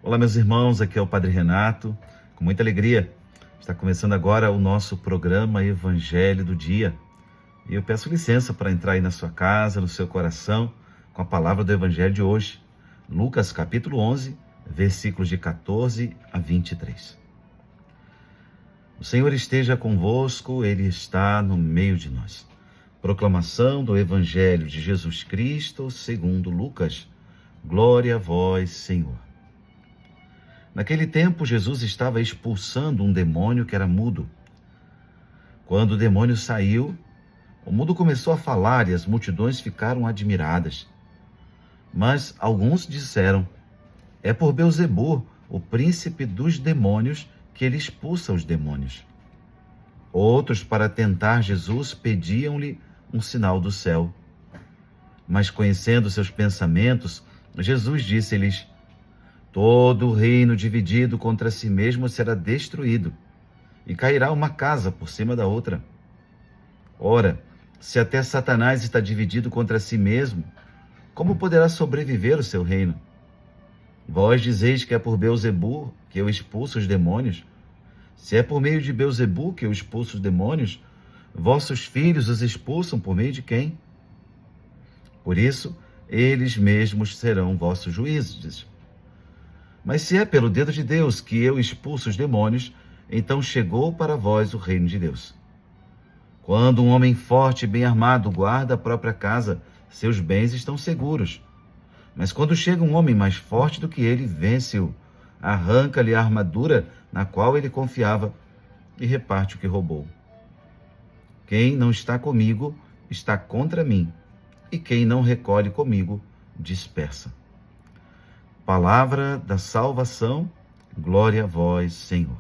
Olá, meus irmãos, aqui é o Padre Renato, com muita alegria. Está começando agora o nosso programa Evangelho do Dia. E eu peço licença para entrar aí na sua casa, no seu coração, com a palavra do Evangelho de hoje, Lucas capítulo 11, versículos de 14 a 23. O Senhor esteja convosco, Ele está no meio de nós. Proclamação do Evangelho de Jesus Cristo, segundo Lucas. Glória a vós, Senhor. Naquele tempo, Jesus estava expulsando um demônio que era mudo. Quando o demônio saiu, o mudo começou a falar e as multidões ficaram admiradas. Mas alguns disseram: é por Beelzebu, o príncipe dos demônios, que ele expulsa os demônios. Outros, para tentar Jesus, pediam-lhe um sinal do céu. Mas, conhecendo seus pensamentos, Jesus disse-lhes: todo reino dividido contra si mesmo será destruído, e cairá uma casa por cima da outra. Ora, se até Satanás está dividido contra si mesmo, como poderá sobreviver o seu reino? Vós dizeis que é por Beelzebu que eu expulso os demônios. Se é por meio de Beelzebu que eu expulso os demônios, vossos filhos os expulsam por meio de quem? Por isso, eles mesmos serão vossos juízes. Mas se é pelo dedo de Deus que eu expulso os demônios, então chegou para vós o reino de Deus. Quando um homem forte e bem armado guarda a própria casa, seus bens estão seguros. Mas quando chega um homem mais forte do que ele, vence-o, arranca-lhe a armadura na qual ele confiava e reparte o que roubou. Quem não está comigo está contra mim, e quem não recolhe comigo dispersa. Palavra da salvação, glória a vós, Senhor.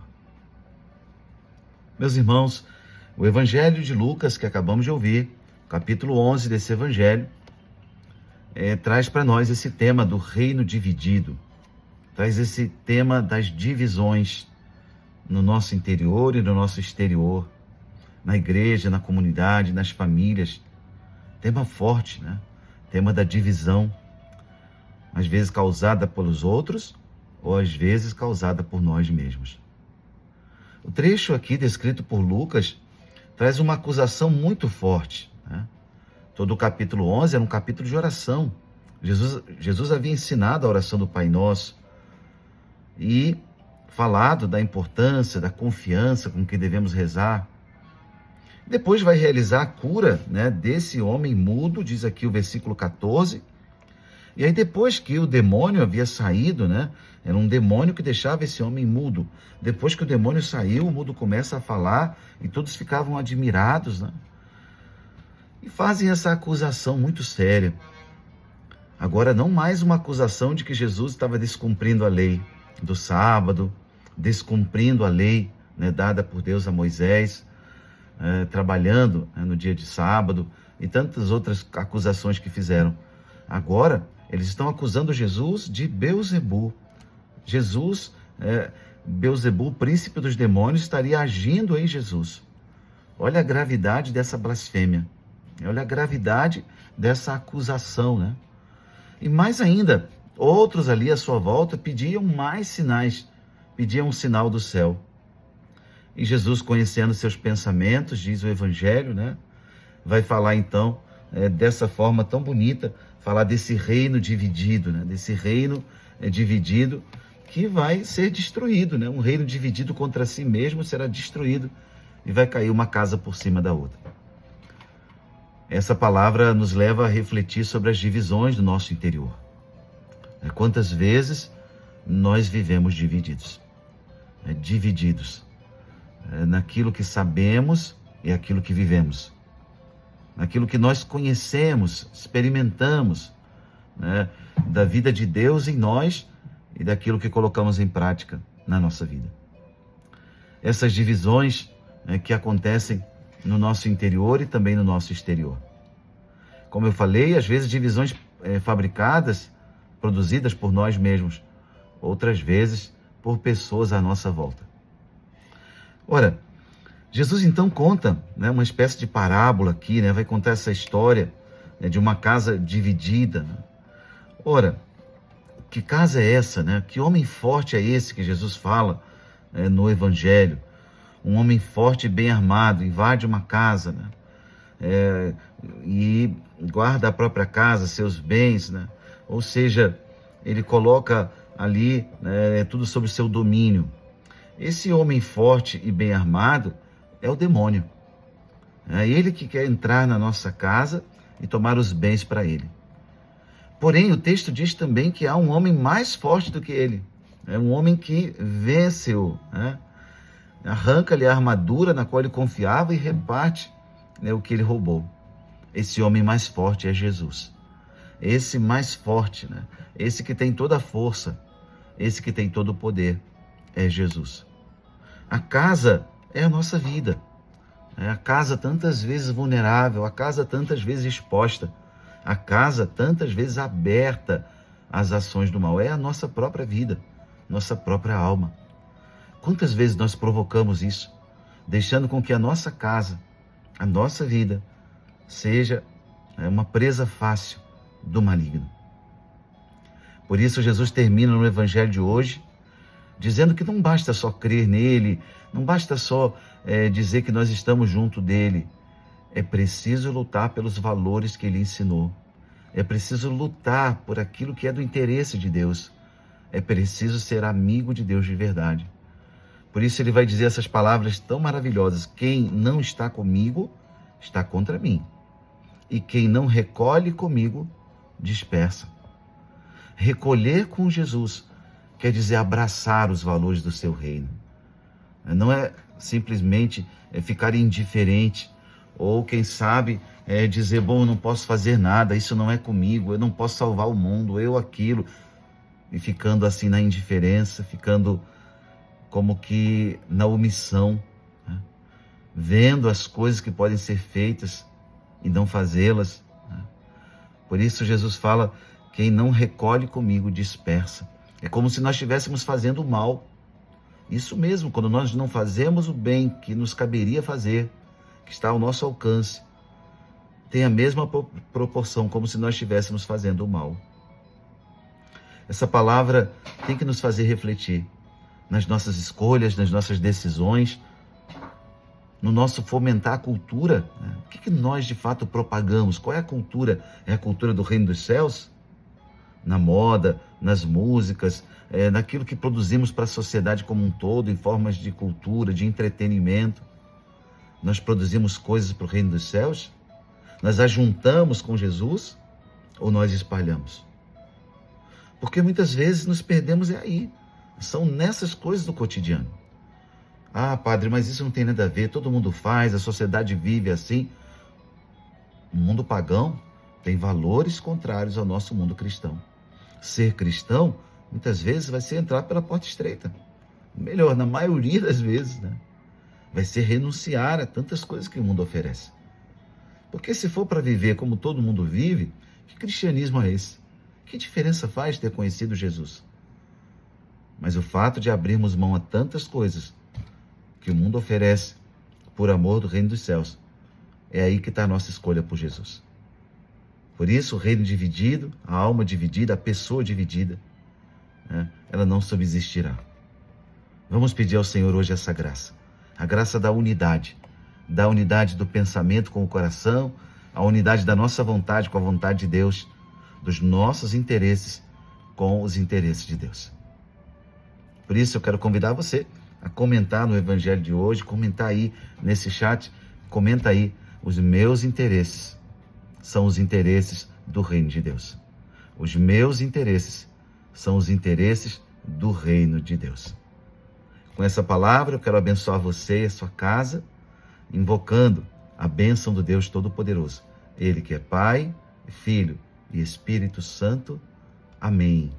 Meus irmãos, o Evangelho de Lucas, que acabamos de ouvir, capítulo 11 desse Evangelho, traz para nós esse tema do reino dividido, traz esse tema das divisões no nosso interior e no nosso exterior, na igreja, na comunidade, nas famílias. Tema forte, né? Tema da divisão, às vezes causada pelos outros, ou às vezes causada por nós mesmos. O trecho aqui descrito por Lucas traz uma acusação muito forte, né? Todo o capítulo 11 era um capítulo de oração. Jesus havia ensinado a oração do Pai Nosso e falado da importância, da confiança com que devemos rezar. Depois vai realizar a cura, né, desse homem mudo, diz aqui o versículo 14. E aí depois que o demônio havia saído, né, era um demônio que deixava esse homem mudo. Depois que o demônio saiu, o mudo começa a falar e todos ficavam admirados, né? E fazem essa acusação muito séria. Agora, não mais uma acusação de que Jesus estava descumprindo a lei do sábado, descumprindo a lei, né, dada por Deus a Moisés, trabalhando, né, no dia de sábado, e tantas outras acusações que fizeram. Agora, eles estão acusando Jesus de Beelzebu. Jesus, Beelzebu, príncipe dos demônios, estaria agindo em Jesus. Olha a gravidade dessa blasfêmia. Olha a gravidade dessa acusação, né? E mais ainda, outros ali à sua volta pediam mais sinais, pediam um sinal do céu. E Jesus, conhecendo seus pensamentos, diz o Evangelho, né? Vai falar então, dessa forma tão bonita, falar desse reino dividido, né? Desse reino dividido que vai ser destruído, né? Um reino dividido contra si mesmo será destruído e vai cair uma casa por cima da outra. Essa palavra nos leva a refletir sobre as divisões do nosso interior. Quantas vezes nós vivemos divididos, naquilo que sabemos e aquilo que vivemos, naquilo que nós conhecemos, experimentamos, né, da vida de Deus em nós e daquilo que colocamos em prática na nossa vida. Essas divisões, né, que acontecem no nosso interior e também no nosso exterior. Como eu falei, às vezes divisões fabricadas, produzidas por nós mesmos, outras vezes por pessoas à nossa volta. Ora, Jesus então conta, né, uma espécie de parábola aqui, né, vai contar essa história, né, de uma casa dividida. Ora, Que casa é essa, né? Que homem forte é esse que Jesus fala no Evangelho? Um homem forte e bem armado invade uma casa, né? E guarda a própria casa, seus bens, né? Ou seja, ele coloca ali tudo sob seu domínio. Esse homem forte e bem armado é o demônio. É ele que quer entrar na nossa casa e tomar os bens para ele. Porém, o texto diz também que há um homem mais forte do que ele. É um homem que vence-o, né? Arranca-lhe a armadura na qual ele confiava e reparte, né, o que ele roubou. Esse homem mais forte é Jesus. Esse mais forte, né? Esse que tem toda a força, esse que tem todo o poder, é Jesus. A casa é a nossa vida. É a casa tantas vezes vulnerável, a casa tantas vezes exposta, a casa tantas vezes aberta às ações do mal. É a nossa própria vida, nossa própria alma. Quantas vezes nós provocamos isso, deixando com que a nossa casa, a nossa vida, seja uma presa fácil do maligno. Por isso Jesus termina no Evangelho de hoje, dizendo que não basta só crer nele, não basta só dizer que nós estamos junto dele. É preciso lutar pelos valores que ele ensinou. É preciso lutar por aquilo que é do interesse de Deus. É preciso ser amigo de Deus de verdade. Por isso ele vai dizer essas palavras tão maravilhosas: quem não está comigo, está contra mim. E quem não recolhe comigo, dispersa. Recolher com Jesus quer dizer abraçar os valores do seu reino. Não é simplesmente ficar indiferente, ou quem sabe dizer, bom, eu não posso fazer nada, isso não é comigo, eu não posso salvar o mundo, eu aquilo, e ficando assim na indiferença, ficando como que na omissão, né? Vendo as coisas que podem ser feitas e não fazê-las, né? Por isso Jesus fala, quem não recolhe comigo dispersa. É como se nós estivéssemos fazendo o mal. Isso mesmo, quando nós não fazemos o bem que nos caberia fazer, que está ao nosso alcance, tem a mesma proporção como se nós estivéssemos fazendo o mal. Essa palavra tem que nos fazer refletir nas nossas escolhas, nas nossas decisões, no nosso fomentar a cultura, né? O que nós de fato propagamos? Qual é a cultura? É a cultura do reino dos céus? Na moda, nas músicas, naquilo que produzimos para a sociedade como um todo, em formas de cultura, de entretenimento. Nós produzimos coisas para o reino dos céus? Nós ajuntamos com Jesus ou nós espalhamos? Porque muitas vezes nos perdemos aí. São nessas coisas do cotidiano. Ah, padre, mas isso não tem nada a ver, todo mundo faz, a sociedade vive assim. O mundo pagão tem valores contrários ao nosso mundo cristão. Ser cristão, muitas vezes, vai ser entrar pela porta estreita. Melhor, na maioria das vezes, né? Vai ser renunciar a tantas coisas que o mundo oferece. Porque se for para viver como todo mundo vive, que cristianismo é esse? Que diferença faz ter conhecido Jesus? Mas o fato de abrirmos mão a tantas coisas que o mundo oferece por amor do reino dos céus, é aí que está a nossa escolha por Jesus. Por isso, o reino dividido, a alma dividida, a pessoa dividida, né, ela não subsistirá. Vamos pedir ao Senhor hoje essa graça. A graça da unidade do pensamento com o coração, a unidade da nossa vontade com a vontade de Deus, dos nossos interesses com os interesses de Deus. Por isso eu quero convidar você a comentar no Evangelho de hoje, comentar aí nesse chat, comenta aí, os meus interesses são os interesses do reino de Deus. Os meus interesses são os interesses do reino de Deus. Com essa palavra eu quero abençoar você e a sua casa, invocando a bênção do Deus Todo-Poderoso. Ele que é Pai, Filho e Espírito Santo. Amém.